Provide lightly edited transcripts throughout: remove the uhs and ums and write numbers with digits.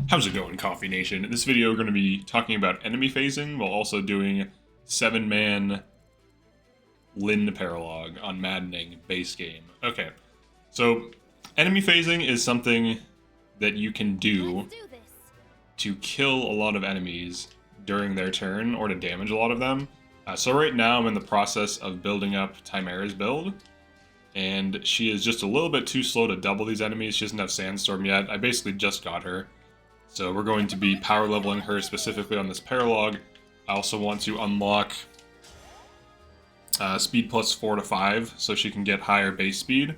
How's it going, Coffee Nation? In this video, we're going to be talking about enemy phasing while also doing 7-man Lin paralog on Maddening base game. Okay, so enemy phasing is something that you can do to kill a lot of enemies during their turn or to damage a lot of them. So right now I'm in the process of building up Chimera's build, and she is just a little bit too slow to double these enemies. She doesn't have Sandstorm yet. I basically just got her. So we're going to be power leveling her specifically on this paralog. I also want to unlock speed plus 4 to 5 so she can get higher base speed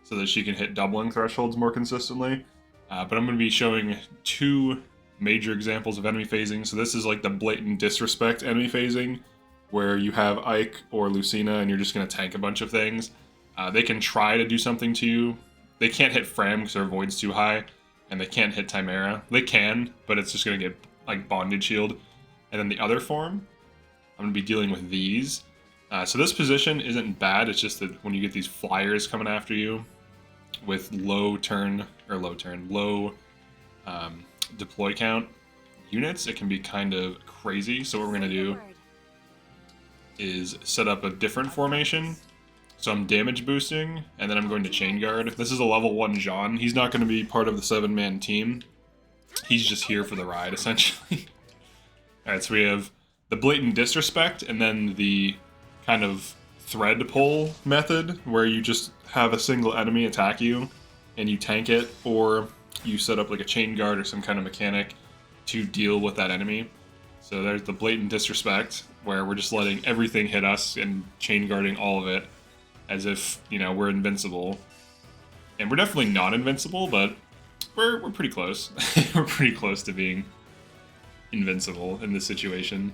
so that she can hit doubling thresholds more consistently. But I'm going to be showing two major examples of enemy phasing. So this is like the blatant disrespect enemy phasing, where you have Ike or Lucina and you're just going to tank a bunch of things. They can try to do something to you. They can't hit Fram because their void's too high. And they can't hit Chimera. They can, but it's just going to get, like, Bondage Shield. And then the other form, I'm going to be dealing with these. So this position isn't bad, it's just that when you get these flyers coming after you with low deploy count units, it can be kind of crazy. So what we're going to do is set up a different formation. So I'm damage boosting, and then I'm going to chain guard. This is a level 1 Jean. He's not going to be part of the 7-man team. He's just here for the ride, essentially. Alright, so we have the blatant disrespect, and then the kind of thread pull method, where you just have a single enemy attack you, and you tank it, or you set up like a chain guard or some kind of mechanic to deal with that enemy. So there's the blatant disrespect, where we're just letting everything hit us and chain guarding all of it, as if, you know, we're invincible. And we're definitely not invincible, but we're pretty close. We're pretty close to being invincible in this situation.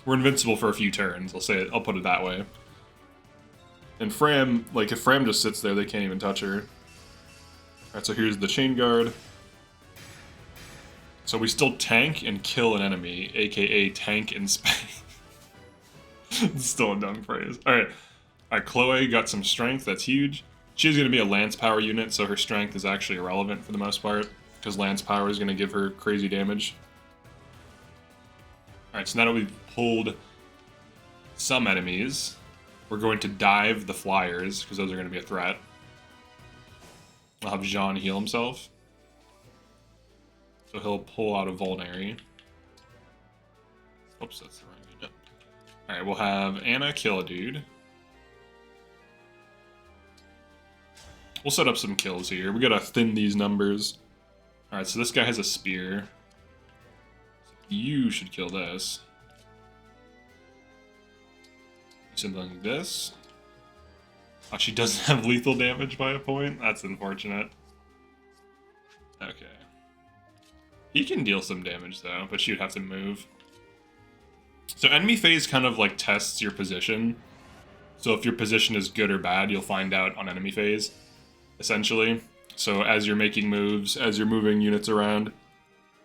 We're invincible for a few turns, I'll put it that way. And Fram, like, if Fram just sits there, they can't even touch her. Alright, so here's the chain guard. So we still tank and kill an enemy, aka tank and spam. It's still a dumb phrase. Alright. Alright, Chloe got some strength, that's huge. She's going to be a lance power unit, so her strength is actually irrelevant for the most part, because lance power is going to give her crazy damage. Alright, so now that we've pulled some enemies, we're going to dive the flyers, because those are going to be a threat. I'll have Jean heal himself. So he'll pull out a Vulnerary. Oops, that's the wrong unit. Alright, we'll have Anna kill a dude. We'll set up some kills here. We gotta thin these numbers. Alright, so this guy has a spear. You should kill this. Something like this. Oh, she doesn't have lethal damage by a point? That's unfortunate. Okay. He can deal some damage though, but she would have to move. So enemy phase kind of like tests your position. So if your position is good or bad, you'll find out on enemy phase, essentially. So as you're making moves, as you're moving units around,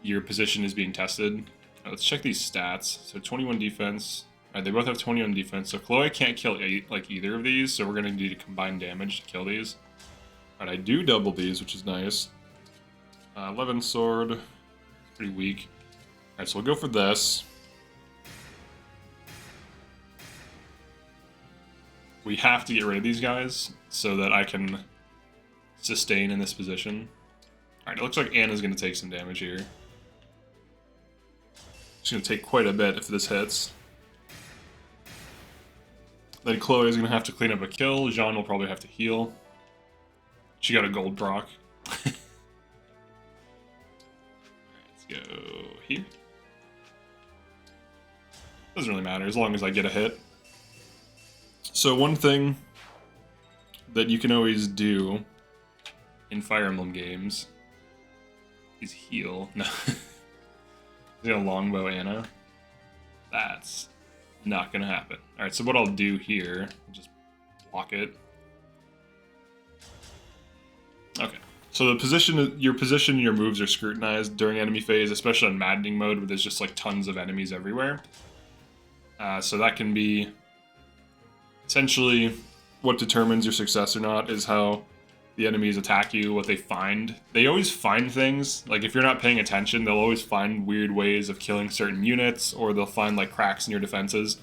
your position is being tested. Let's check these stats. So 21 defense. Alright, they both have 21 defense. So Chloe can't kill either of these, so we're going to need to combine damage to kill these. Alright, I do double these, which is nice. 11 sword. Pretty weak. Alright, so we'll go for this. We have to get rid of these guys so that I can sustain in this position. Alright, it looks like Anna's going to take some damage here. She's going to take quite a bit if this hits. Then Chloe is going to have to clean up a kill. Jean will probably have to heal. She got a gold proc. Let's go here. Doesn't really matter as long as I get a hit. So one thing that you can always do in Fire Emblem games is heal. No. He's got a longbow Anna. That's not gonna happen. Alright, so what I'll do here, just block it. Okay. So your position, your moves are scrutinized during enemy phase, especially on maddening mode where there's just like tons of enemies everywhere. So that can be essentially what determines your success or not is how the enemies attack you, what they find. They always find things. Like, if you're not paying attention, they'll always find weird ways of killing certain units, or they'll find, like, cracks in your defenses.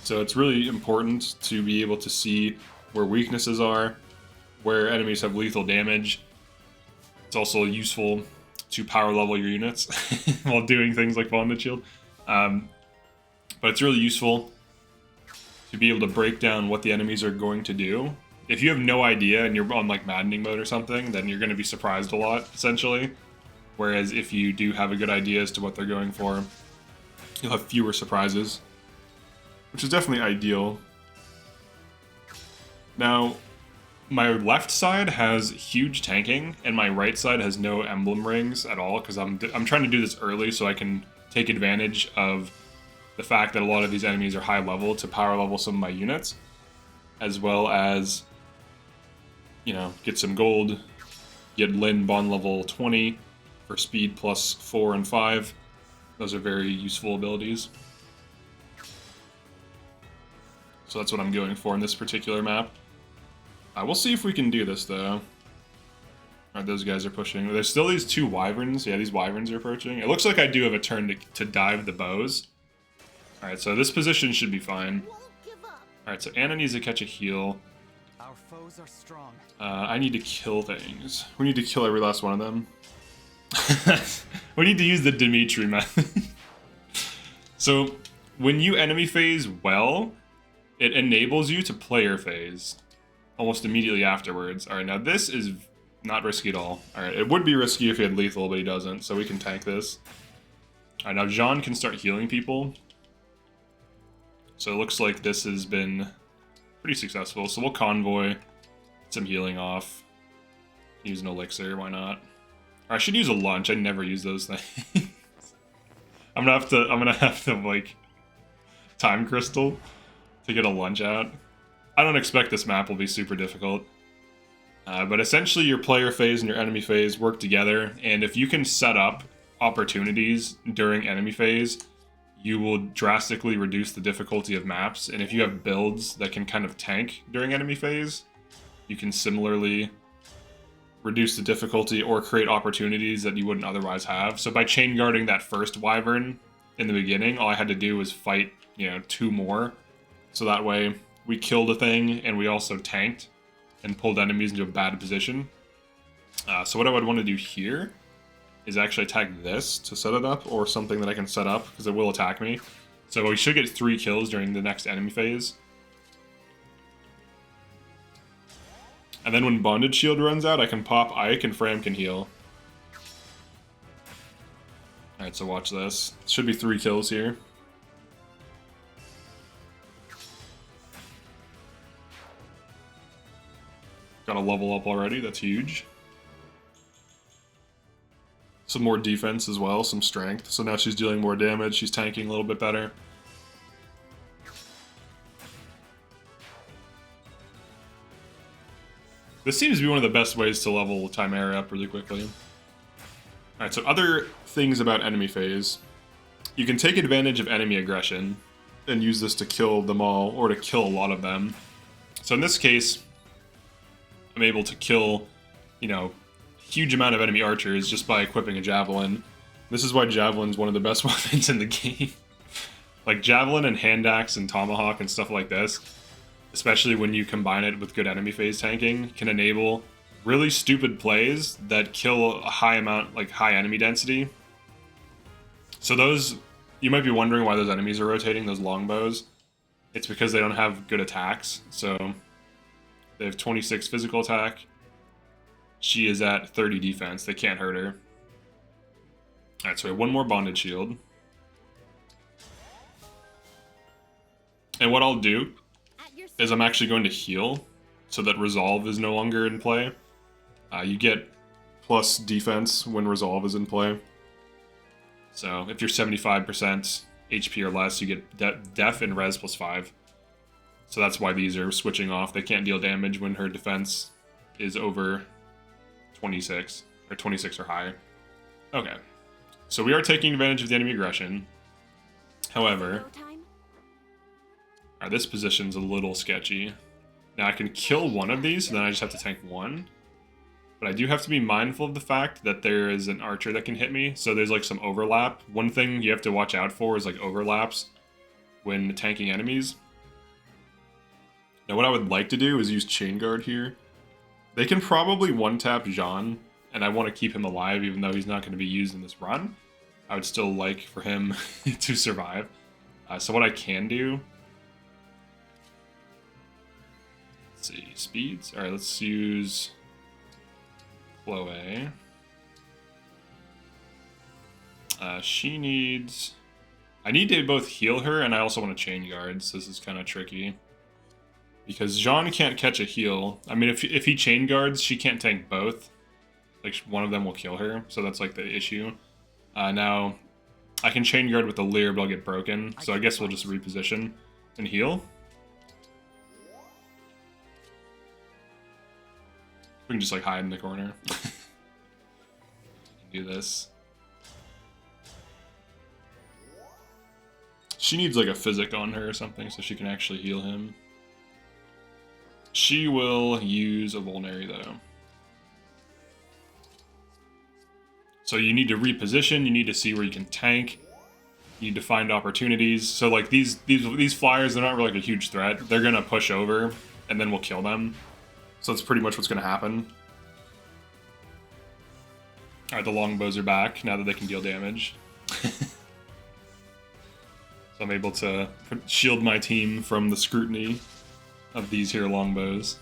So it's really important to be able to see where weaknesses are, where enemies have lethal damage. It's also useful to power level your units while doing things like Bonded Shield. But it's really useful to be able to break down what the enemies are going to do. If you have no idea and you're on like maddening mode or something, then you're going to be surprised a lot, essentially. Whereas if you do have a good idea as to what they're going for, you'll have fewer surprises, which is definitely ideal. Now, my left side has huge tanking, and my right side has no emblem rings at all, because I'm trying to do this early so I can take advantage of the fact that a lot of these enemies are high level to power level some of my units, as well as, you know, get some gold, get Lin bond level 20 for speed plus 4 and 5. Those are very useful abilities. So that's what I'm going for in this particular map. We'll see if we can do this, though. Alright, those guys are pushing. There's still these 2 wyverns. Yeah, these wyverns are approaching. It looks like I do have a turn to dive the bows. Alright, so this position should be fine. Alright, so Anna needs to catch a heal. Our foes are strong. I need to kill things. We need to kill every last one of them. We need to use the Dimitri method. So, when you enemy phase well, it enables you to player phase almost immediately afterwards. Alright, now this is not risky at all. Alright, it would be risky if he had lethal, but he doesn't, so we can tank this. Alright, now Jean can start healing people. So it looks like this has been pretty successful. So we'll convoy some healing off. Use an elixir, why not? Or I should use a lunch. I never use those things. I'm gonna have to like time crystal to get a lunch out. I don't expect this map will be super difficult. But essentially your player phase and your enemy phase work together, and if you can set up opportunities during enemy phase, you will drastically reduce the difficulty of maps. And if you have builds that can kind of tank during enemy phase, you can similarly reduce the difficulty or create opportunities that you wouldn't otherwise have. So by chain guarding that first wyvern in the beginning, all I had to do was fight, you know, 2 more. So that way we killed a thing and we also tanked and pulled enemies into a bad position. So what I would want to do here is actually attack this to set it up, or something that I can set up, because it will attack me. So we should get 3 kills during the next enemy phase. And then when Bonded Shield runs out, I can pop Ike and Fram can heal. Alright, so watch this. It should be 3 kills here. Got a level up already, that's huge. Some more defense as well, some strength. So now she's dealing more damage, she's tanking a little bit better. This seems to be one of the best ways to level Chimera up really quickly. Alright, so other things about enemy phase. You can take advantage of enemy aggression and use this to kill them all, or to kill a lot of them. So in this case, I'm able to kill, you know, huge amount of enemy archers just by equipping a javelin. This is why javelin's one of the best weapons in the game. Like javelin and hand axe and tomahawk and stuff like this, especially when you combine it with good enemy phase tanking, can enable really stupid plays that kill a high amount, like high enemy density. So those, you might be wondering why those enemies are rotating, those longbows. It's because they don't have good attacks. So they have 26 physical attack. She is at 30 defense. They can't hurt her. Alright, so we have 1 more Bonded Shield. And what I'll do is I'm actually going to heal so that Resolve is no longer in play. You get plus defense when Resolve is in play. So if you're 75% HP or less, you get Def and Res plus 5. So that's why these are switching off. They can't deal damage when her defense is over 26, or 26 or higher. Okay, so we are taking advantage of the enemy aggression. However, this position's a little sketchy. Now I can kill one of these, and then I just have to tank 1. But I do have to be mindful of the fact that there is an archer that can hit me, so there's like some overlap. One thing you have to watch out for is like overlaps when tanking enemies. Now what I would like to do is use Chain Guard here. They can probably one-tap Jean, and I want to keep him alive even though he's not going to be used in this run. I would still like for him to survive. So what I can do... Let's see, speeds. Alright, let's use Chloe. She needs... I need to both heal her, and I also want to Chain Guard, so this is kind of tricky. Because Jean can't catch a heal. I mean, if he Chain Guards, she can't tank both. Like, one of them will kill her, so that's like the issue. Now, I can Chain Guard with the Leer, but I'll get broken, so I guess we'll just reposition and heal. We can just like hide in the corner. Do this. She needs like a physic on her or something so she can actually heal him. She will use a Vulnerary though. So you need to reposition, you need to see where you can tank, you need to find opportunities. So like these flyers, they're not really like a huge threat. They're gonna push over and then we'll kill them. So that's pretty much what's gonna happen. Alright, the longbows are back now that they can deal damage. So I'm able to shield my team from the scrutiny of these here longbows.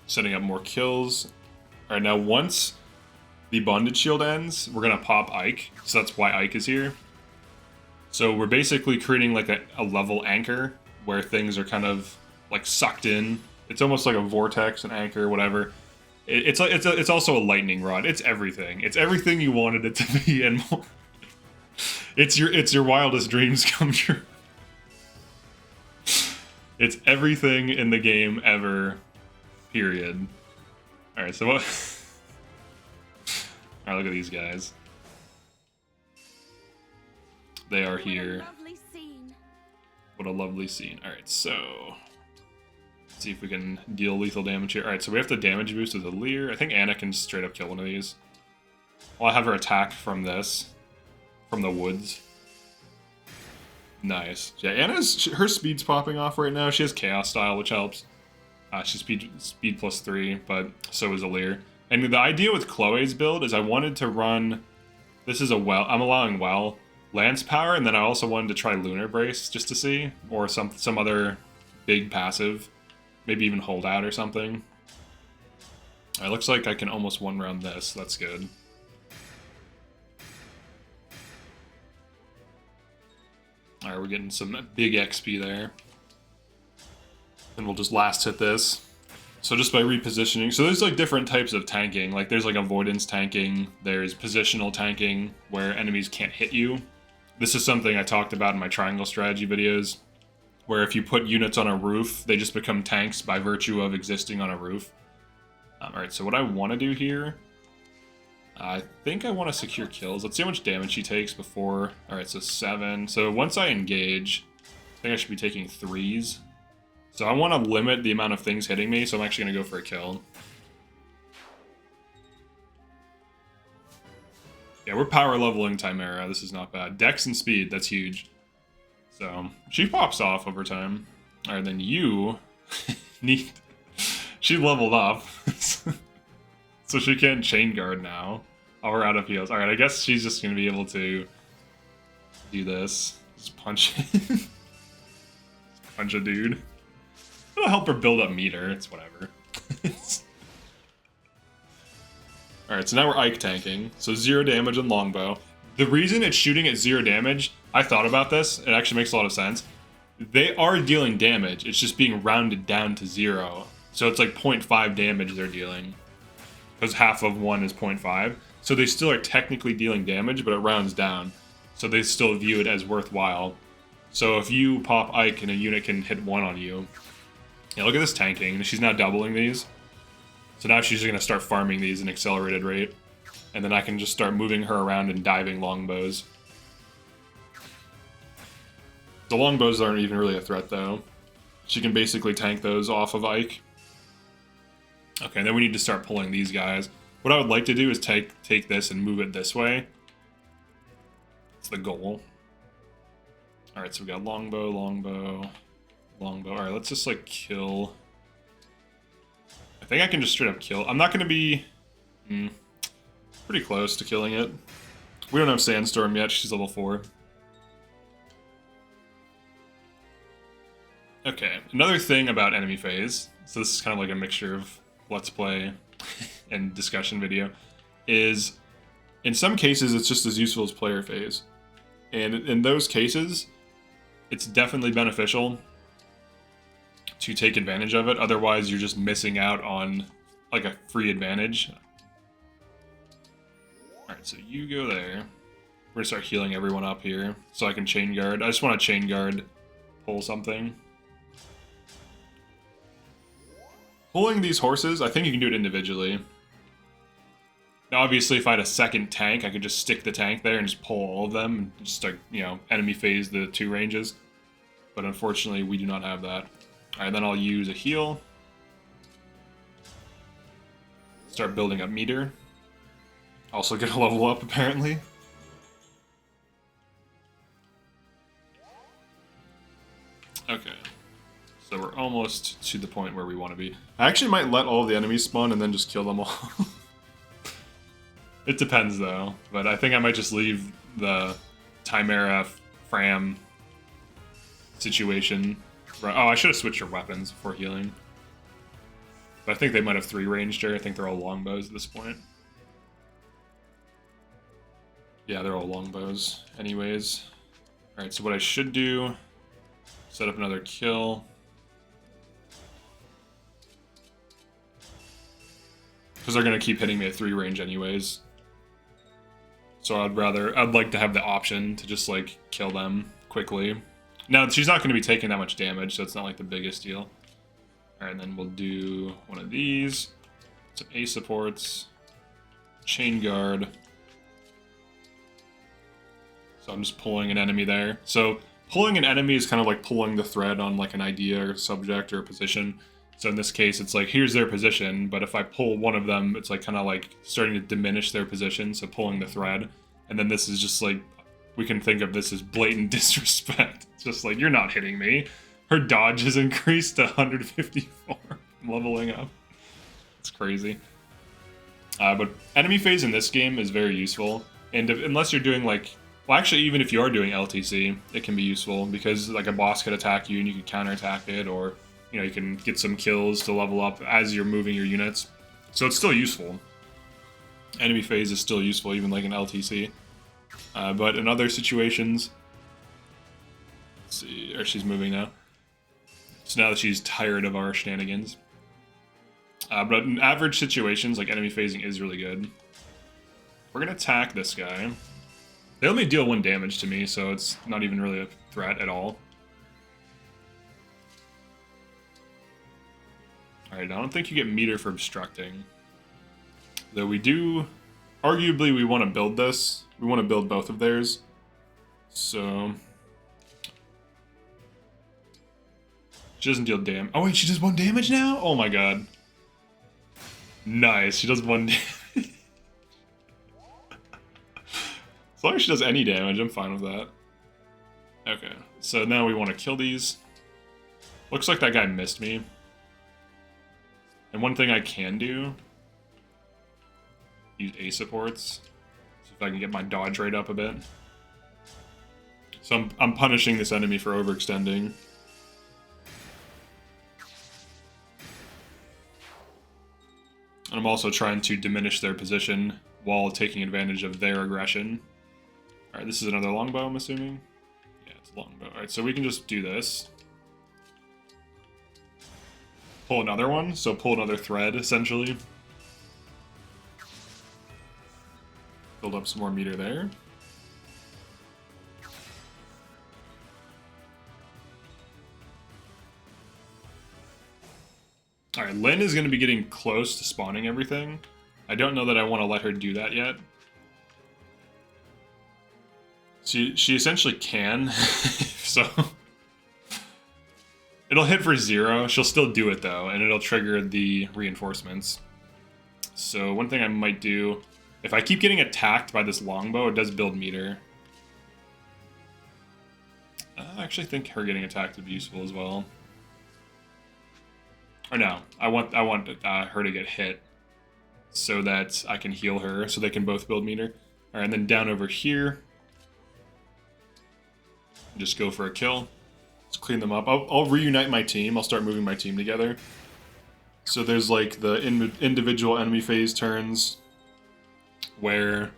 Setting up more kills. Alright, now once the bondage shield ends, we're gonna pop Ike. So that's why Ike is here. So we're basically creating like a level anchor where things are kind of like sucked in. It's almost like a vortex, an anchor, whatever. It's also a lightning rod. It's everything. It's everything you wanted it to be and more. It's your wildest dreams come true. It's everything in the game ever. Period. Alright, so what... Alright, look at these guys. They are here. What a lovely scene. Alright, so... Let's see if we can deal lethal damage here. Alright, so we have to damage boost with a Leer. I think Anna can straight up kill one of these. I'll have her attack from this. From the woods. Nice. Yeah, her speed's popping off right now. She has Chaos Style, which helps. She's speed plus 3, but so is a Leer. And the idea with Chloe's build is I wanted to run... This is a well... I'm allowing well. Lance Power, and then I also wanted to try Lunar Brace, just to see. Or some other big passive. Maybe even Holdout or something. It looks like I can almost one-round this. That's good. Alright, we're getting some big XP there. And we'll just last hit this. So just by repositioning, so there's like different types of tanking. Like there's like avoidance tanking, there's positional tanking where enemies can't hit you. This is something I talked about in my triangle strategy videos, where if you put units on a roof, they just become tanks by virtue of existing on a roof. Alright, so what I want to do here, I think I want to secure kills. Let's see how much damage she takes before. Alright, so 7. So once I engage, I think I should be taking 3s. So I want to limit the amount of things hitting me, so I'm actually going to go for a kill. Yeah, we're power leveling Chimera. This is not bad. Dex and speed, that's huge. So, she pops off over time. Alright, then you need... She leveled up. So she can't Chain Guard now. Oh, we're out of heals. Alright, I guess she's just going to be able to do this. Just punch Just punch a dude. It'll help her build up meter. It's whatever. Alright, so now we're Ike tanking. So 0 damage on longbow. The reason it's shooting at 0 damage, I thought about this. It actually makes a lot of sense. They are dealing damage. It's just being rounded down to 0. So it's like 0.5 damage they're dealing. Because half of 1 is 0.5. So they still are technically dealing damage, but it rounds down. So they still view it as worthwhile. So if you pop Ike and a unit can hit 1 on you... Yeah, look at this tanking. She's now doubling these. So now she's going to start farming these at an accelerated rate. And then I can just start moving her around and diving longbows. The longbows aren't even really a threat, though. She can basically tank those off of Ike. Okay, then we need to start pulling these guys. What I would like to do is take this and move it this way. That's the goal. Alright, so we got longbow, longbow, longbow. Alright, let's just like kill. I think I can just straight up kill. I'm not going to be pretty close to killing it. We don't have Sandstorm yet. She's level 4. Okay, another thing about enemy phase, so this is kind of like a mixture of Let's Play and discussion video, is in some cases it's just as useful as player phase. And in those cases, it's definitely beneficial to take advantage of it, otherwise you're just missing out on like a free advantage. Alright, so you go there. We're gonna start healing everyone up here, so I can chain guard. I just want to chain guard, pull something. Pulling these horses, I think you can do it individually. Now, obviously, if I had a second tank, I could just stick the tank there and just pull all of them, and just like, you know, enemy phase the 2 ranges. But unfortunately, we do not have that. Alright, then I'll use a heal. Start building up meter. Also get a level up, apparently. Okay. So we're almost to the point where we want to be. I actually might let all of the enemies spawn and then just kill them all. It depends though, but I think I might just leave the Chimera Fram situation. Oh, I should have switched your weapons before healing. But I think they might have 3 ranged here. I think they're all longbows at this point. Yeah, they're all longbows anyways. Alright, so what I should do, set up another kill. Because they're going to keep hitting me at 3 range anyways. So I'd like to have the option to just like kill them quickly. Now, she's not going to be taking that much damage, so it's not like the biggest deal. Alright, and then we'll do one of these. Some A supports. Chain guard. So I'm just pulling an enemy there. So pulling an enemy is kind of like pulling the thread on like an idea or subject or a position. So in this case, it's like, here's their position, but if I pull one of them, it's like kind of like starting to diminish their position, so pulling the thread. And then this is just like, we can think of this as blatant disrespect. It's just like, you're not hitting me. Her dodge has increased to 154 from leveling up. It's crazy. But enemy phase in this game is very useful. And unless you're doing like, well actually even if you are doing LTC, it can be useful because like a boss could attack you and you can counterattack it, or you know, you can get some kills to level up as you're moving your units. So it's still useful. Enemy phase is still useful, even like an LTC. But in other situations... Let's see, or she's moving now. So now that she's tired of our shenanigans. But in average situations, like enemy phasing is really good. We're going to attack this guy. They only deal 1 damage to me, so it's not even really a threat at all. Alright, I don't think you get meter for obstructing. Though we do... Arguably, we want to build this. We want to build both of theirs. So... She doesn't deal damage. Oh wait, she does 1 damage now? Oh my god. Nice, she does 1 damage. As long as she does any damage, I'm fine with that. Okay, so now we want to kill these. Looks like that guy missed me. And one thing I can do, use A supports, so if I can get my dodge rate up a bit. So I'm punishing this enemy for overextending. And I'm also trying to diminish their position while taking advantage of their aggression. Alright, this is another longbow, I'm assuming? Yeah, it's a longbow. Alright, so we can just do this. Pull another one, so pull another thread, essentially. Build up some more meter there. Alright, Lynn is going to be getting close to spawning everything. I don't know that I want to let her do that yet. She essentially can, so... It'll hit for 0. She'll still do it though, and it'll trigger the reinforcements. So one thing I might do, if I keep getting attacked by this longbow, it does build meter. I actually think her getting attacked would be useful as well. Or no, I want her to get hit so that I can heal her, so they can both build meter. All right, and then down over here, just go for a kill. Let's clean them up. I'll reunite my team. I'll start moving my team together. So there's like the individual enemy phase turns where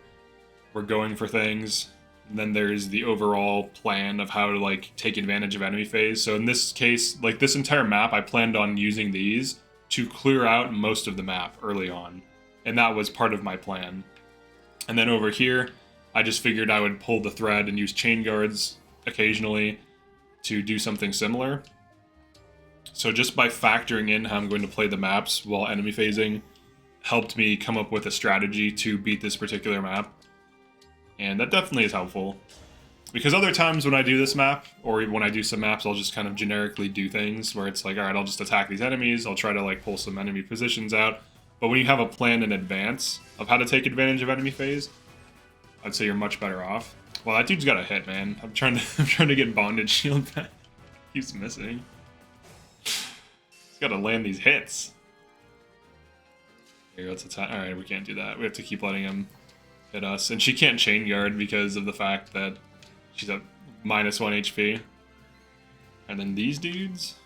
we're going for things. And then there's the overall plan of how to like take advantage of enemy phase. So in this case, like this entire map, I planned on using these to clear out most of the map early on. And that was part of my plan. And then over here, I just figured I would pull the thread and use chain guards occasionally to do something similar. So just by factoring in how I'm going to play the maps while enemy phasing helped me come up with a strategy to beat this particular map. And that definitely is helpful. Because other times when I do this map, or even when I do some maps, I'll just kind of generically do things where it's like, alright, I'll just attack these enemies, I'll try to like pull some enemy positions out. But when you have a plan in advance of how to take advantage of enemy phase, I'd say you're much better off. Well, that dude's got a hit, man. I'm trying to get bondage shield back. He's missing. He's got to land these hits. Here, let's attack. All right, we can't do that. We have to keep letting him hit us, and she can't chain guard because of the fact that she's at -1 HP. And then these dudes.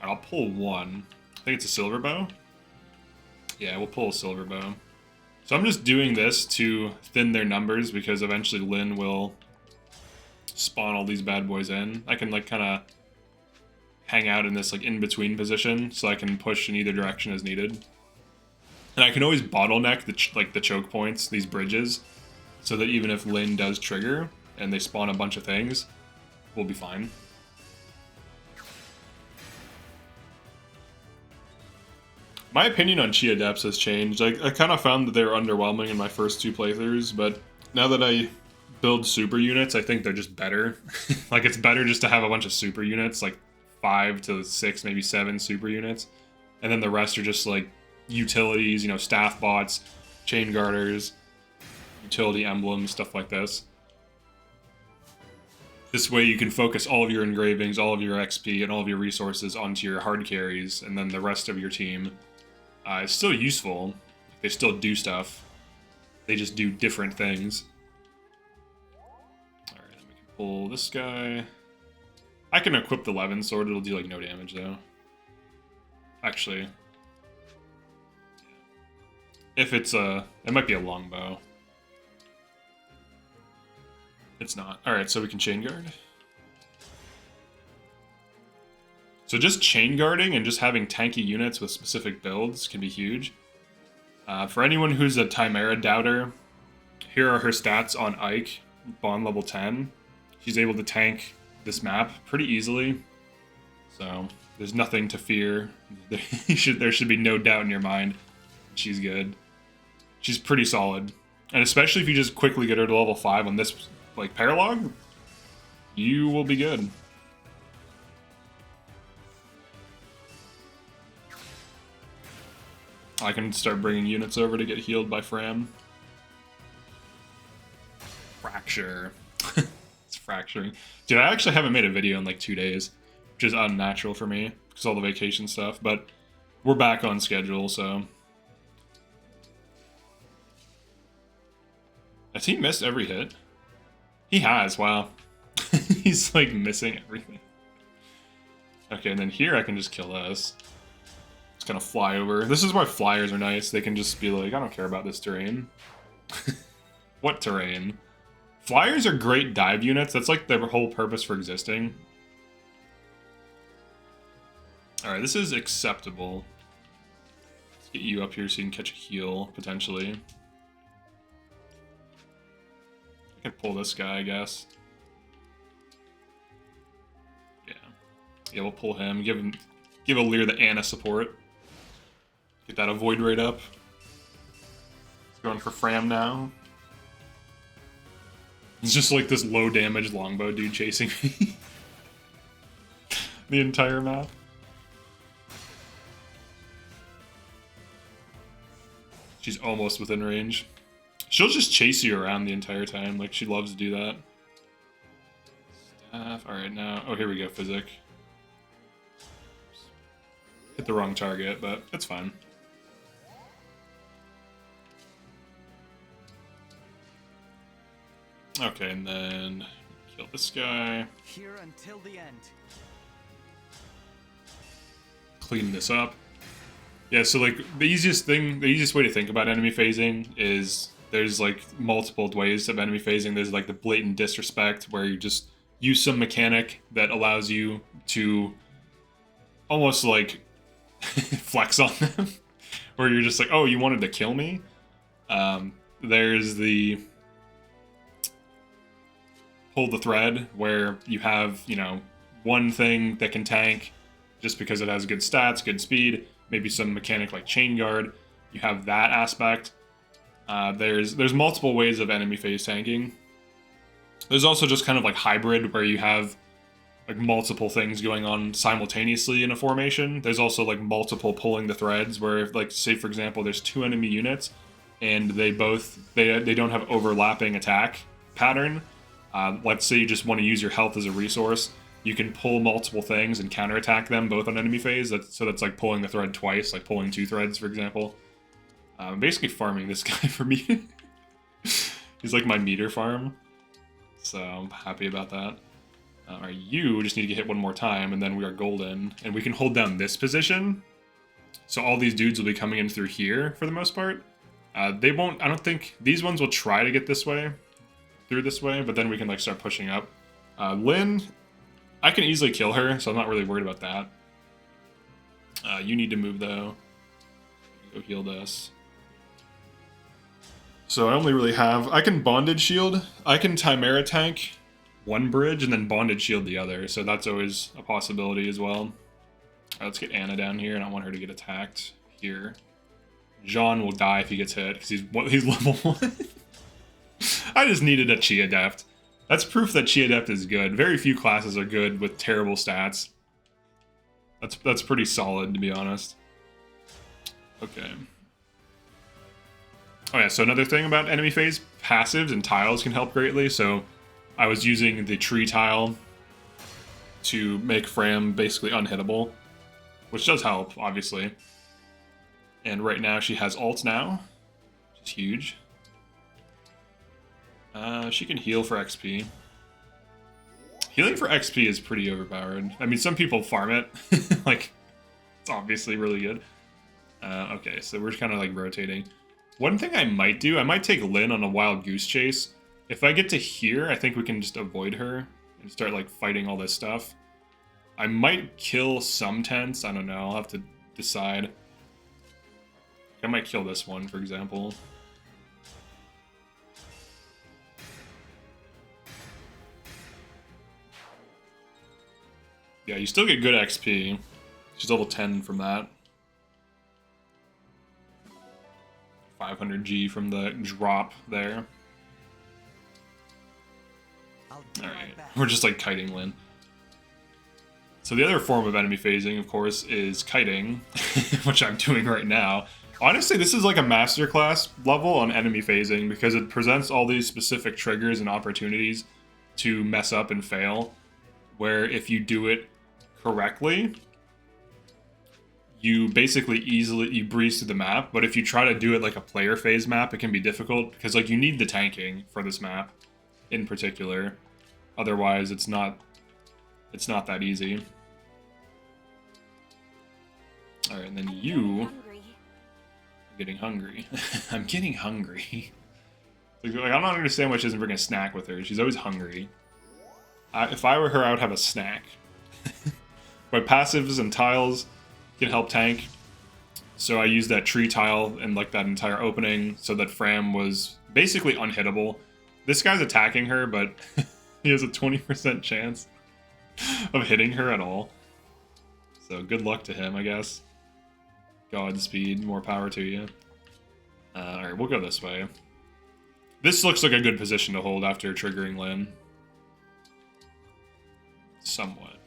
I'll pull one. I think it's a silver bow. Yeah, we'll pull a silver bow. So I'm just doing this to thin their numbers because eventually Lyn will spawn all these bad boys in. I can like kind of hang out in this like in-between position so I can push in either direction as needed. And I can always bottleneck the choke points, these bridges, so that even if Lyn does trigger and they spawn a bunch of things, we'll be fine. My opinion on Chi Adepts has changed. I kind of found that they were underwhelming in my first 2 playthroughs, but now that I build super units, I think they're just better. Like, it's better just to have a bunch of super units, like 5 to 6, maybe 7 super units. And then the rest are just, like, utilities, you know, staff bots, chain guarders, utility emblems, stuff like this. This way you can focus all of your engravings, all of your XP, and all of your resources onto your hard carries, and then the rest of your team is still useful. They still do stuff. They just do different things. Alright, we can pull this guy. I can equip the Levin sword, it'll do like no damage though. Actually. If it's a... it might be a longbow. It's not. Alright, so we can chain guard. So just chain guarding and just having tanky units with specific builds can be huge. For anyone who's a Chimera doubter, here are her stats on Ike, bond level 10. She's able to tank this map pretty easily. So there's nothing to fear. There should be no doubt in your mind. She's good. She's pretty solid. And especially if you just quickly get her to level 5 on this like paralog, you will be good. I can start bringing units over to get healed by Fram. Fracture. It's fracturing. Dude, I actually haven't made a video in like 2 days, which is unnatural for me because all the vacation stuff, but we're back on schedule, so. Has he missed every hit? He has, wow. He's like missing everything. Okay, and then here I can just kill this. It's gonna fly over. This is why flyers are nice. They can just be like, I don't care about this terrain. What terrain? Flyers are great dive units. That's like their whole purpose for existing. Alright, this is acceptable. Let's get you up here so you can catch a heal, potentially. I can pull this guy, I guess. Yeah. Yeah, we'll pull him. Give Alir the Ana support. Get that avoid rate up. He's going for Fram now. It's just like this low damage longbow dude chasing me. the entire map. She's almost within range. She'll just chase you around the entire time. Like, she loves to do that. Staff. Alright, now... Oh, here we go, Physic. Hit the wrong target, but it's fine. Okay, and then kill this guy. Here until the end. Clean this up. Yeah, so like the easiest way to think about enemy phasing is there's like multiple ways of enemy phasing. There's like the blatant disrespect where you just use some mechanic that allows you to almost like flex on them, where you're just like, oh, you wanted to kill me? There's the pull the thread, where you have, you know, one thing that can tank just because it has good stats, good speed, maybe some mechanic like chain guard. You have that aspect. There's multiple ways of enemy phase tanking. There's also just kind of like hybrid, where you have like multiple things going on simultaneously in a formation. There's also like multiple pulling the threads, where if, like, say for example, there's two enemy units and they don't have overlapping attack pattern. Let's say you just want to use your health as a resource. You can pull multiple things and counterattack them both on enemy phase. So that's like pulling the thread twice, like pulling two threads, for example. I'm basically farming this guy for me. He's like my meter farm. So I'm happy about that. Alright, you just need to get hit one more time, and then we are golden. And we can hold down this position. So all these dudes will be coming in through here for the most part. They won't, I don't think, these ones will try to get this way, through this way, but then we can like start pushing up. Lynn, I can easily kill her, so I'm not really worried about that. You need to move though. Go heal this. So I only really have, I can bondage shield, I can Chimera tank one bridge and then bondage shield the other, so that's always a possibility as well. Alright, let's get Anna down here, and I want her to get attacked here. Jean will die if he gets hit, because he's level 1. I just needed a Chi Adept. That's proof that Chi Adept is good. Very few classes are good with terrible stats. That's pretty solid, to be honest. Okay. Oh yeah, so another thing about enemy phase, passives and tiles can help greatly. So I was using the tree tile to make Fram basically unhittable, which does help, obviously. And right now she has ult now, which is huge. She can heal for XP. Healing for XP is pretty overpowered. I mean, some people farm it. Like, it's obviously really good. Okay, so we're kind of like rotating. One thing I might do, I might take Lynn on a wild goose chase. If I get to here, I think we can just avoid her and start like fighting all this stuff. I might kill some tents, I don't know, I'll have to decide. I might kill this one, for example. Yeah, you still get good XP. She's level 10 from that. 500 G from the drop there. Alright, we're just like kiting Lynn. So the other form of enemy phasing, of course, is kiting, which I'm doing right now. Honestly, this is like a masterclass level on enemy phasing because it presents all these specific triggers and opportunities to mess up and fail, where if you do it correctly, you basically you breeze through the map. But if you try to do it like a player phase map, it can be difficult because like you need the tanking for this map in particular. Otherwise, it's not that easy. All right, and then you are getting hungry. I'm getting hungry. Like, I don't understand why she doesn't bring a snack with her. She's always hungry. If I were her, I would have a snack. But passives and tiles can help tank. So I used that tree tile and like that entire opening so that Fram was basically unhittable. This guy's attacking her, but he has a 20% chance of hitting her at all. So good luck to him, I guess. Godspeed, more power to you. Alright, we'll go this way. This looks like a good position to hold after triggering Lynn. Somewhat.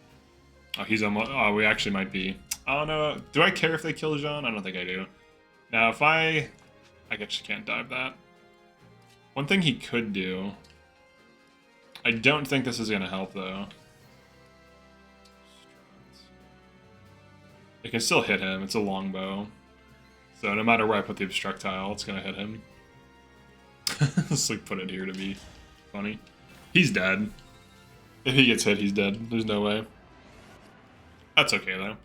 Oh, he's almost. Oh, we actually might be. Oh no. Do I care if they kill Jean? I don't think I do. Now, if I guess you can't dive that. One thing he could do. I don't think this is gonna help though. It can still hit him. It's a longbow. So no matter where I put the obstruct tile, it's gonna hit him. Let's like put it here to be funny. He's dead. If he gets hit, he's dead. There's no way. That's okay though.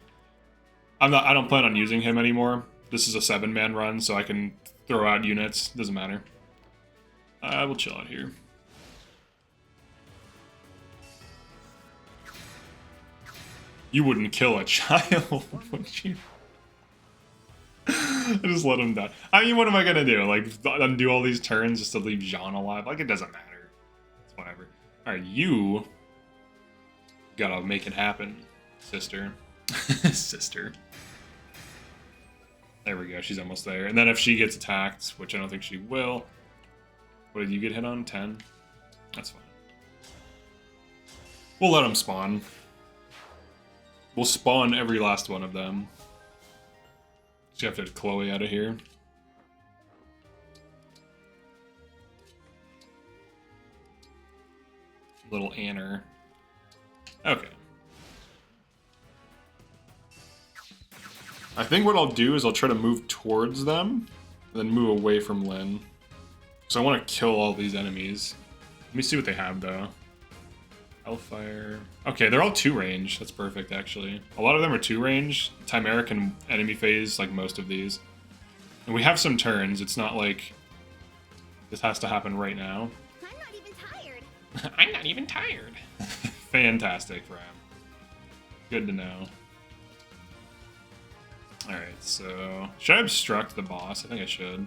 I don't plan on using him anymore. This is a 7-man run, so I can throw out units. Doesn't matter. We'll chill out here. You wouldn't kill a child, would you? I just let him die. I mean, what am I gonna do? Like, undo all these turns just to leave Jean alive? Like, it doesn't matter. It's whatever. Alright, you gotta make it happen, sister. Sister. There we go, she's almost there. And then if she gets attacked, which I don't think she will... What did you get hit on? 10? That's fine. We'll let them spawn. We'll spawn every last one of them. So you have to get Chloe out of here. Little Anner. Okay. I think what I'll do is I'll try to move towards them, and then move away from Lyn. So I want to kill all these enemies. Let me see what they have, though. Hellfire. Okay, they're all 2 range. That's perfect, actually. A lot of them are 2 range. Chimera can enemy phase, like most of these. And we have some turns. It's not like this has to happen right now. I'm not even tired. I'm not even tired. Fantastic, Ram. Good to know. Alright, so... Should I obstruct the boss? I think I should.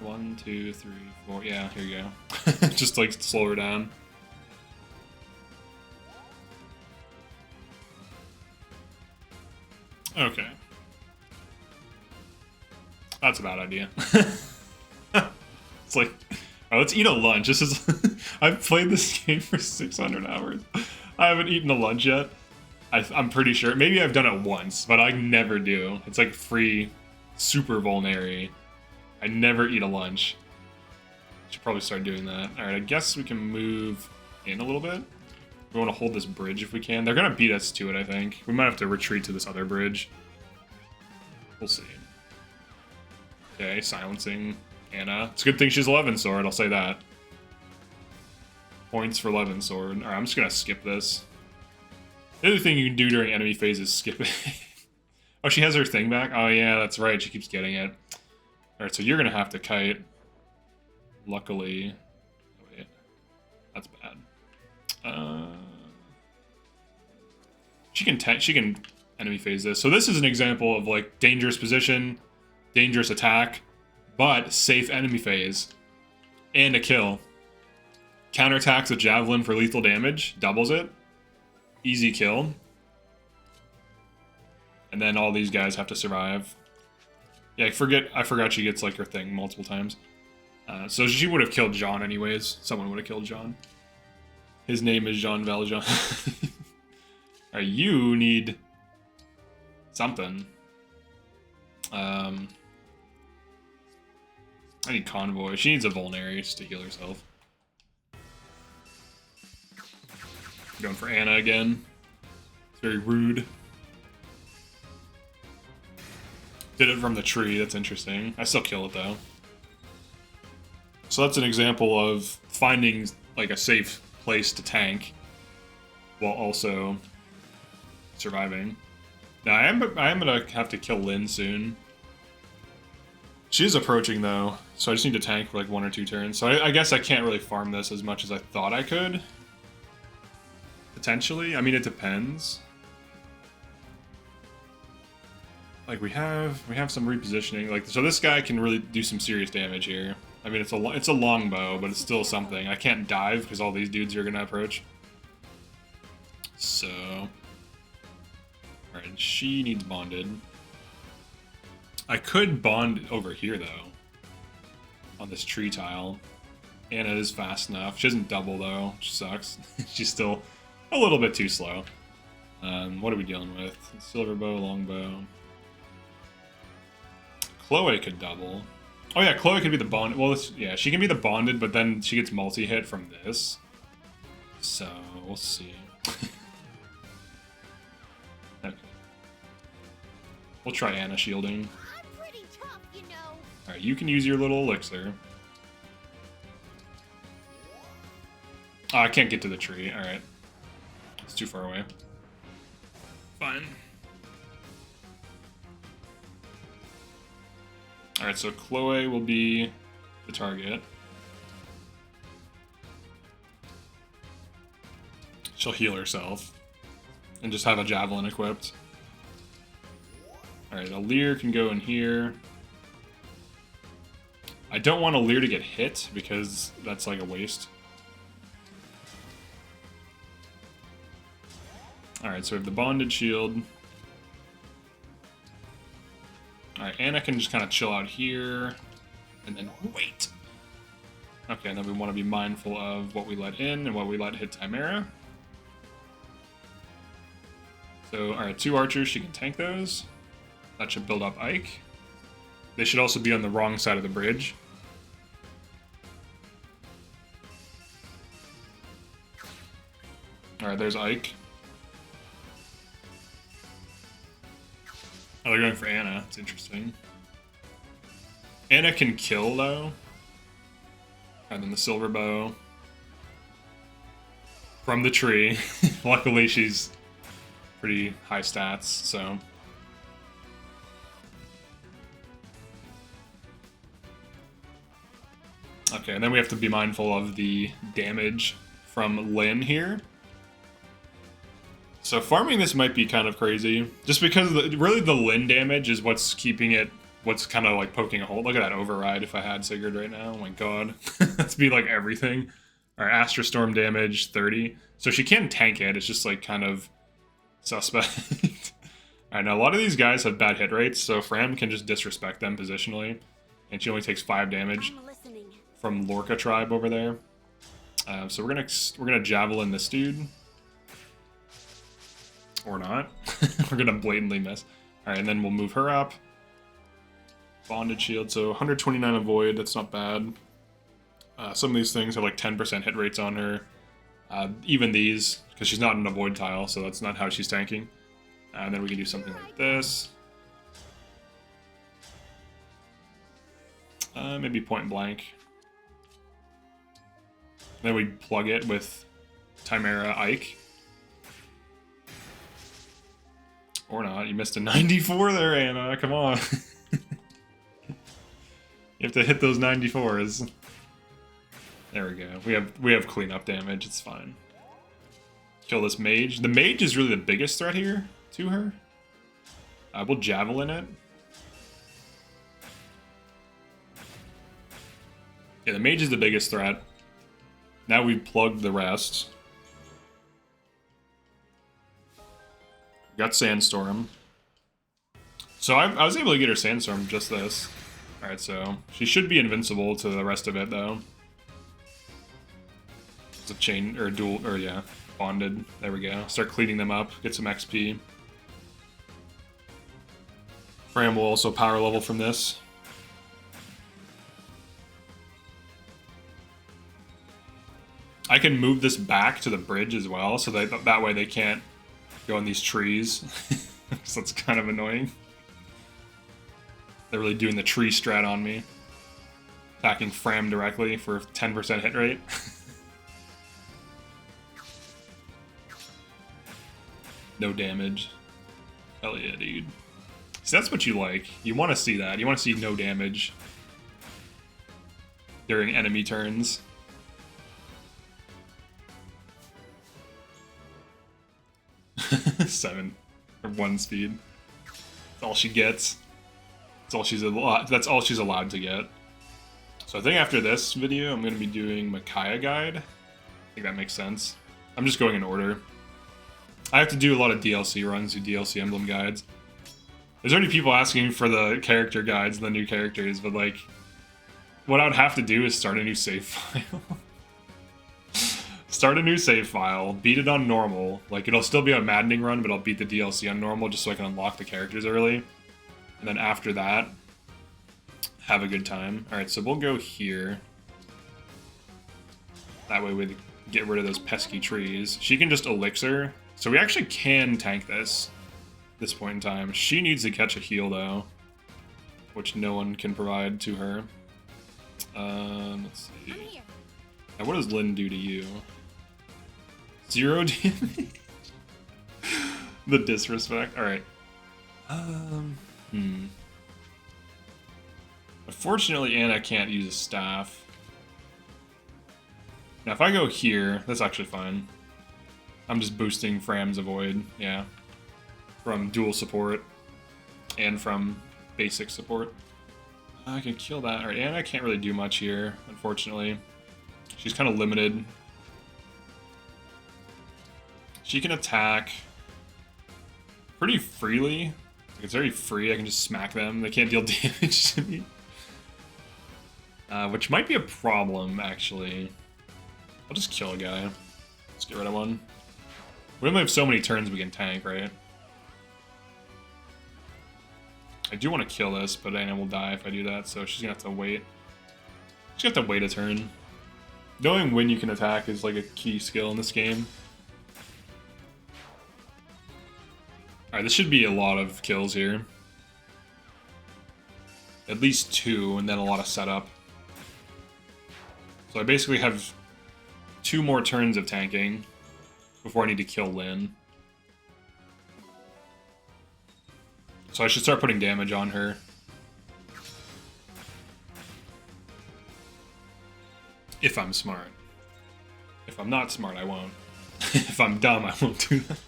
1, 2, 3, 4... Yeah, here you go. Just, like, slow her down. Okay. That's a bad idea. It's like... Alright, let's eat a lunch. This is... I've played this game for 600 hours. I haven't eaten a lunch yet. I'm pretty sure. Maybe I've done it once, but I never do. It's like free, super vulnerary. I never eat a lunch. Should probably start doing that. Alright, I guess we can move in a little bit. We want to hold this bridge if we can. They're going to beat us to it, I think. We might have to retreat to this other bridge. We'll see. Okay, silencing Anna. It's a good thing she's 11 sword, I'll say that. Points for 11 sword. Alright, I'm just going to skip this. The other thing you can do during enemy phase is skip it. Oh, she has her thing back? Oh, yeah, that's right. She keeps getting it. Alright, so you're going to have to kite. Luckily... Oh, wait. That's bad. She can enemy phase this. So this is an example of, like, dangerous position, dangerous attack, but safe enemy phase. And a kill. Counterattacks with Javelin for lethal damage. Doubles it. Easy kill. And then all these guys have to survive. Yeah, I forgot she gets like her thing multiple times. So she would have killed Jean anyways. Someone would have killed Jean. His name is Jean Valjean. Alright, you need something. I need Convoy. She needs a Vulnerary just to heal herself. Going for Anna again. It's very rude. Did it from the tree, that's interesting. I still kill it though. So that's an example of finding like a safe place to tank while also surviving. Now I am gonna have to kill Lyn soon. She's approaching though, so I just need to tank for like 1 or 2 turns. So I guess I can't really farm this as much as I thought I could. Potentially. I mean, it depends. Like we have some repositioning. Like so, this guy can really do some serious damage here. I mean, it's a longbow, but it's still something. I can't dive because all these dudes are gonna approach. So, all right, she needs bonded. I could bond over here though, on this tree tile. Anna is fast enough. She doesn't double though, which sucks. She's still a little bit too slow. What are we dealing with? Silver bow, longbow. Chloe could double. Oh yeah, Chloe could be the bond. Well, yeah, she can be the bonded, but then she gets multi-hit from this. So we'll see. Okay. We'll try Anna shielding. I'm pretty tough, you know. All right, you can use your little elixir. Oh, I can't get to the tree. All right, it's too far away. Fine. Alright, so Chloe will be the target. She'll heal herself. And just have a javelin equipped. Alright, Alir can go in here. I don't want Alir to get hit, because that's like a waste. Alright, so we have the bonded shield. Alright, Anna can just kind of chill out here, and then wait. Okay, and then we want to be mindful of what we let in and what we let hit Chimera. So, alright, 2 archers, she can tank those. That should build up Ike. They should also be on the wrong side of the bridge. Alright, there's Ike. Oh, they're going for Anna. It's interesting. Anna can kill, though. And then the silver bow. From the tree. Luckily, she's pretty high stats, so... Okay, and then we have to be mindful of the damage from Lyn here. So farming this might be kind of crazy, just because really the Lyn damage is what's keeping it, what's kind of like poking a hole. Look at that override if I had Sigurd right now. Oh my god. That's be like everything. Alright, Astra Storm damage, 30. So she can tank it, it's just like kind of suspect. Alright, now a lot of these guys have bad hit rates, so Fram can just disrespect them positionally. And she only takes 5 damage from Lorca tribe over there. So we're gonna javelin this dude. Or not. We're gonna blatantly miss. Alright, and then we'll move her up. Bonded shield, so 129 avoid, that's not bad. Some of these things have like 10% hit rates on her. Even these, because she's not an avoid tile, so that's not how she's tanking. And then we can do something like this. Maybe point blank. Then we plug it with Chimera Ike. Or not, you missed a 94 there, Anna, come on. You have to hit those 94s. There we go. We have cleanup damage, it's fine. Kill this mage. The mage is really the biggest threat here to her. We'll javelin it. Yeah, the mage is the biggest threat. Now we've plugged the rest. Got Sandstorm. So I was able to get her Sandstorm just this. Alright, so she should be invincible to the rest of it, though. It's a chain, or dual, or yeah, bonded. There we go. Start cleaning them up, get some XP. Fram will also power level from this. I can move this back to the bridge as well, so that way they can't go in these trees. So that's kind of annoying. They're really doing the tree strat on me. Attacking Fram directly for 10% hit rate. No damage. Hell yeah, dude. So that's what you like. You want to see that. You want to see no damage during enemy turns. Seven or 1 speed. That's all she gets. That's all she's allowed to get. So I think after this video, I'm going to be doing Micaiah guide. I think that makes sense. I'm just going in order. I have to do a lot of DLC runs, do DLC emblem guides. There's already people asking for the character guides and the new characters, but like, what I would have to do is start a new save file. start a new save file, beat it on normal. Like, it'll still be a maddening run, but I'll beat the DLC on normal just so I can unlock the characters early. And then after that, have a good time. Alright, so we'll go here. That way we get rid of those pesky trees. She can just elixir. So we actually can tank this at this point in time. She needs to catch a heal, though, which no one can provide to her. Let's see. Now, what does Lyn do to you? 0 damage? The disrespect. Alright. Unfortunately, Anna can't use a staff. Now, if I go here, that's actually fine. I'm just boosting Fram's Avoid, yeah. From dual support and from basic support. I can kill that. Alright, Anna can't really do much here, unfortunately. She's kind of limited. She can attack pretty freely. Like, it's very free. I can just smack them. They can't deal damage to me. Which might be a problem, actually. I'll just kill a guy. Let's get rid of one. We only have so many turns we can tank, right? I do want to kill this, but Anna will die if I do that, so she's gonna have to wait. She's gonna have to wait a turn. Knowing when you can attack is like a key skill in this game. Alright, this should be a lot of kills here. At least 2, and then a lot of setup. So I basically have 2 more turns of tanking before I need to kill Lyn. So I should start putting damage on her. If I'm smart. If I'm not smart, I won't. If I'm dumb, I won't do that.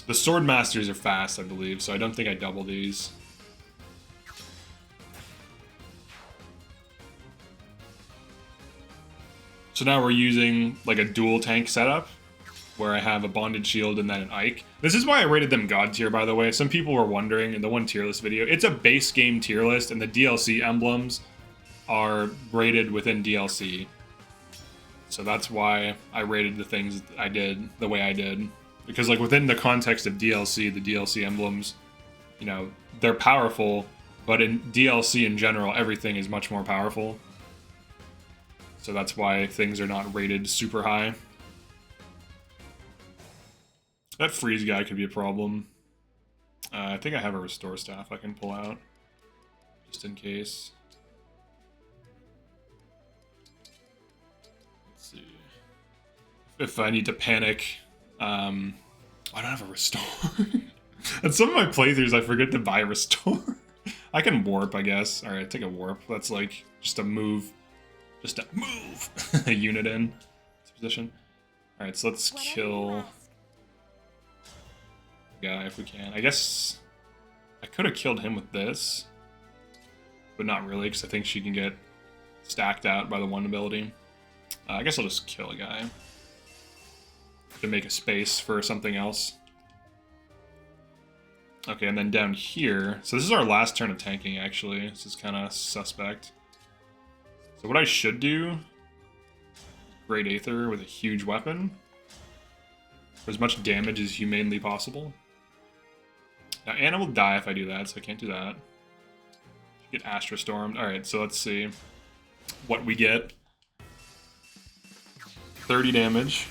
The Sword Masters are fast, I believe, so I don't think I double these. So now we're using like a dual tank setup, where I have a Bonded Shield and then an Ike. This is why I rated them God tier, by the way. Some people were wondering in the one tier list video. It's a base game tier list, and the DLC emblems are rated within DLC. So that's why I rated the things I did the way I did. Because like within the context of DLC, the DLC emblems, you know, they're powerful, but in DLC in general, everything is much more powerful. So that's why things are not rated super high. That freeze guy could be a problem. I think I have a restore staff I can pull out, just in case. Let's see. If I need to panic, I don't have a restore. At some of my playthroughs, I forget to buy restore. I can warp, I guess. All right, take a warp. That's like just a move. Just to move a unit in this position. Alright, so let's kill the guy if we can. I guess I could have killed him with this, but not really, because I think she can get stacked out by the one ability. I guess I'll just kill a guy to make a space for something else. Okay, and then down here, so this is our last turn of tanking, actually. This is kind of suspect. So what I should do, Great Aether with a huge weapon, for as much damage as humanly possible. Now Anna will die if I do that, so I can't do that. Get Astra Stormed. Alright, so let's see what we get. 30 damage.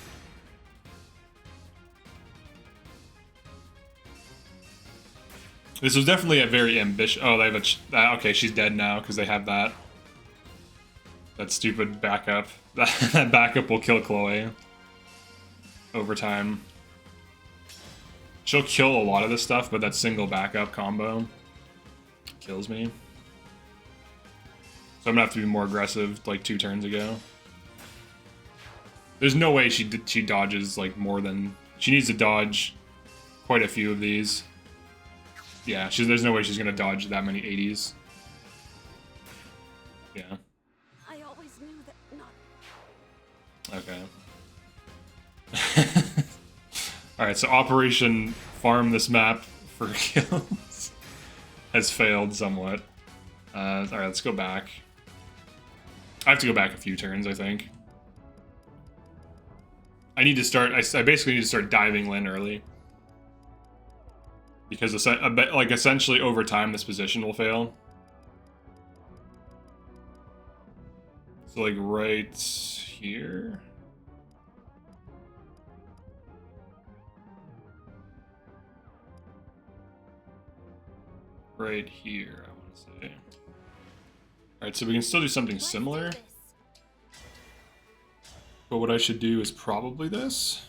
This was definitely a very ambitious... Oh, they have a... okay, she's dead now, because they have that. That stupid backup. That backup will kill Chloe over time. She'll kill a lot of this stuff, but that single backup combo kills me. So I'm gonna have to be more aggressive, like 2 turns ago. There's no way she dodges like more than... She needs to dodge quite a few of these. Yeah, there's no way she's gonna dodge that many 80s. Yeah. Okay. Alright, so Operation Farm this map for kills has failed somewhat. Alright, let's go back. I have to go back a few turns, I think. I need to start... I basically need to start diving Lin early. Because, like, essentially, over time, this position will fail. So, like, right here... Right here, I want to say. Alright, so we can still do something similar. But what I should do is probably this.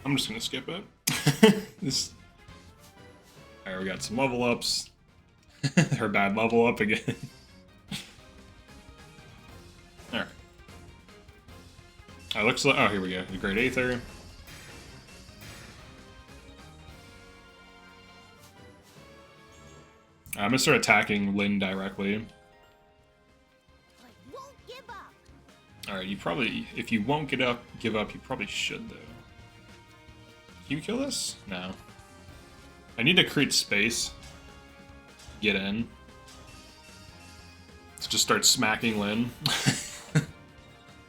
I'm just gonna skip it. This. Alright, we got some level ups. Her bad level up again. Alright. Alright, looks like. Oh, here we go. The Great Aether. I'm gonna start attacking Lin directly. I won't give up. Alright, you probably, if you won't give up, you probably should though. Can you kill this? No. I need to create space. Get in. Let's just start smacking Lin.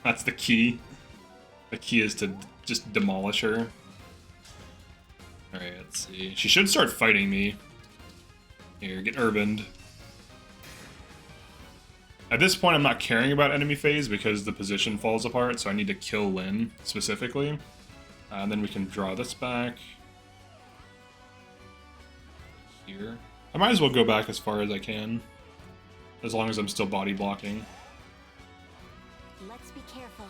That's the key. The key is to just demolish her. Alright, let's see. She should start fighting me. Here, get urbaned. At this point, I'm not caring about enemy phase because the position falls apart, so I need to kill Lin specifically. And then we can draw this back. Here. I might as well go back as far as I can. As long as I'm still body blocking. Let's be careful.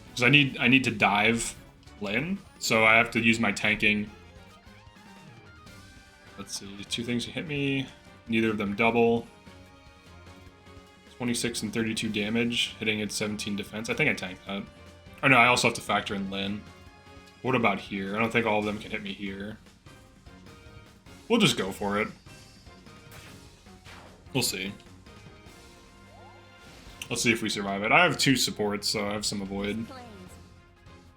Because I need to dive Lin, so I have to use my tanking. Let's see, 2 things to hit me. Neither of them double. 26 and 32 damage, hitting at 17 defense. I think I tanked that. Oh no, I also have to factor in Lin. What about here? I don't think all of them can hit me here. We'll just go for it. We'll see. Let's see if we survive it. I have 2 supports, so I have some avoid.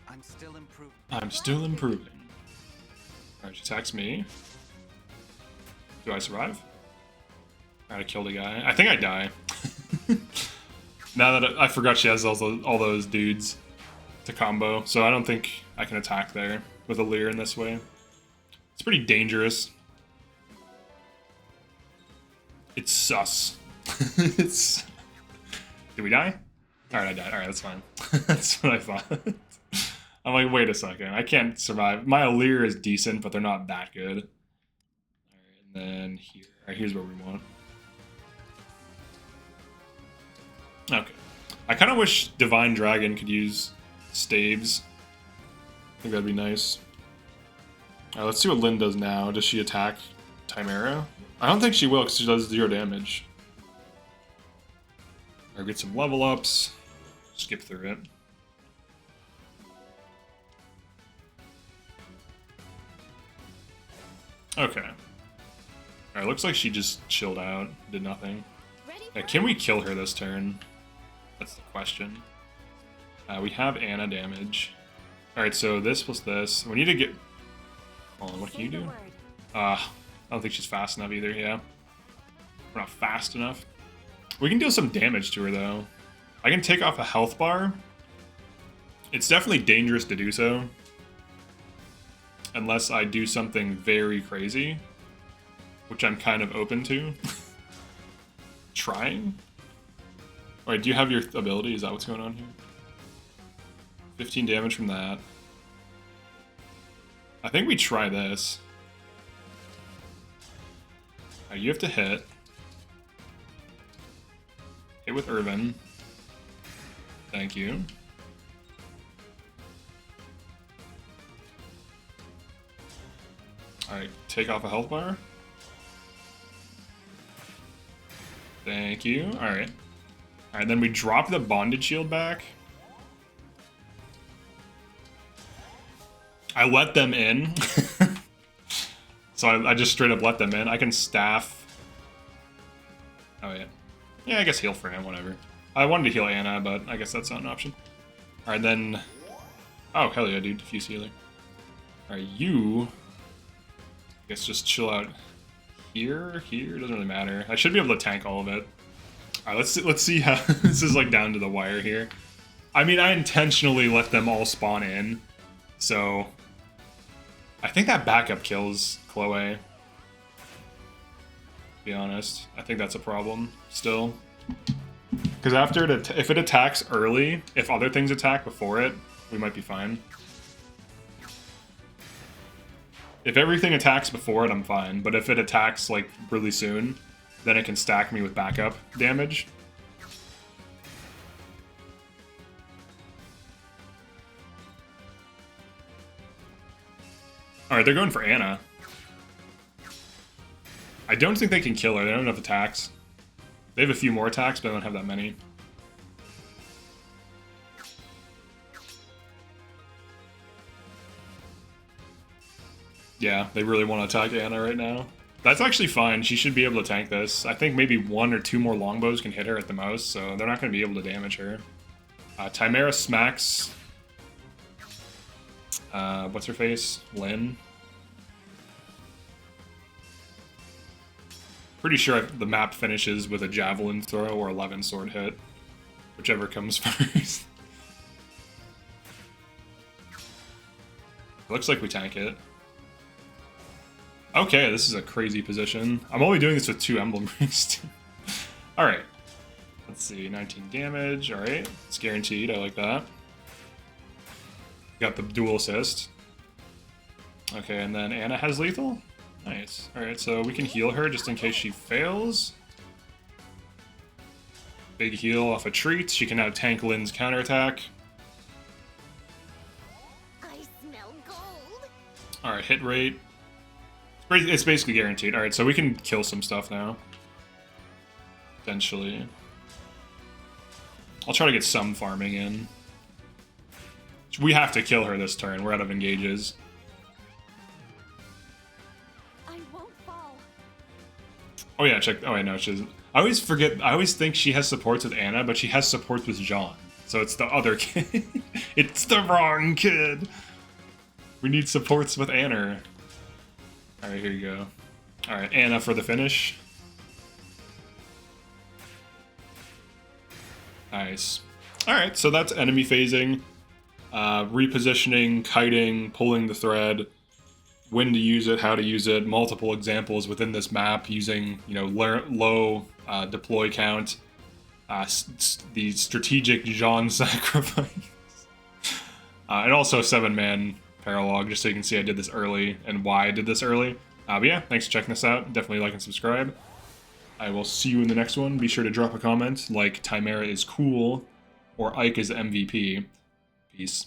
I'm still improving. I'm still improving. Alright, she attacks me. Do I survive? I killed a guy. I think I die. Now that I forgot she has all those dudes to combo, so I don't think I can attack there with a Leer in this way. It's pretty dangerous. It's sus. It's... Did we die? Alright, I died. Alright, that's fine. That's what I thought. I'm like, wait a second. I can't survive. My Leer is decent, but they're not that good. Alright, and then here. Alright, here's what we want. Okay. I kind of wish Divine Dragon could use staves. I think that'd be nice. Alright, let's see what Lin does now. Does she attack Chimera? I don't think she will because she does 0 damage. Or get some level ups. Skip through it. Okay. Alright, looks like she just chilled out. Did nothing. Yeah, can we kill her this turn? That's the question. We have Anna damage. Alright, so this plus this. We need to get... Hold on, what can you do? I don't think she's fast enough either, yeah. We're not fast enough. We can deal some damage to her, though. I can take off a health bar. It's definitely dangerous to do so. Unless I do something very crazy. Which I'm kind of open to. Trying? Alright, do you have your ability? Is that what's going on here? 15 damage from that. I think we try this. Alright, you have to hit. Hit with Irvin. Thank you. Alright, take off a health bar. Thank you. Alright. Alright, then we drop the bondage shield back. I let them in. So I just straight up let them in. I can staff. Oh, yeah. Yeah, I guess heal for him, whatever. I wanted to heal Anna, but I guess that's not an option. Alright, then... Oh, hell yeah, dude. Diffuse healer. Alright, you... I guess just chill out here, doesn't really matter. I should be able to tank all of it. All right, let's see how this is like down to the wire here. I mean, I intentionally let them all spawn in, so I think that backup kills Chloe. To be honest, I think that's a problem still. Because after if it attacks early, if other things attack before it, we might be fine. If everything attacks before it, I'm fine. But if it attacks like really soon, then it can stack me with backup damage. Alright, they're going for Anna. I don't think they can kill her. They don't have enough attacks. They have a few more attacks, but they don't have that many. Yeah, they really want to attack Anna right now. That's actually fine. She should be able to tank this. I think maybe 1 or 2 more longbows can hit her at the most, so they're not going to be able to damage her. Chimera smacks... what's her face? Lynn? Pretty sure the map finishes with a javelin throw or 11 sword hit. Whichever comes first. Looks like we tank it. Okay, this is a crazy position. I'm only doing this with 2 emblem rings. Alright. Let's see, 19 damage. Alright, it's guaranteed. I like that. Got the dual assist. Okay, and then Anna has lethal? Nice. Alright, so we can heal her just in case she fails. Big heal off a treat. She can now tank Lynn's counterattack. I smell gold. Alright, hit rate. It's basically guaranteed. Alright, so we can kill some stuff now. Potentially. I'll try to get some farming in. We have to kill her this turn. We're out of engages. I won't fall. Oh yeah, check. Oh wait, no, she doesn't. I always forget. I always think she has supports with Anna, but she has supports with Jean. So it's the other kid. It's the wrong kid. We need supports with Anna. Alright, here you go. Alright, Anna for the finish. Nice. Alright, so that's enemy phasing. Repositioning, kiting, pulling the thread, when to use it, how to use it, multiple examples within this map using, you know, low deploy count, the strategic Jean sacrifice, and also 7-man paralog, just so you can see I did this early and why I did this early. But yeah, thanks for checking this out. Definitely like and subscribe. I will see you in the next one. Be sure to drop a comment like Chimera is cool or Ike is MVP. Peace.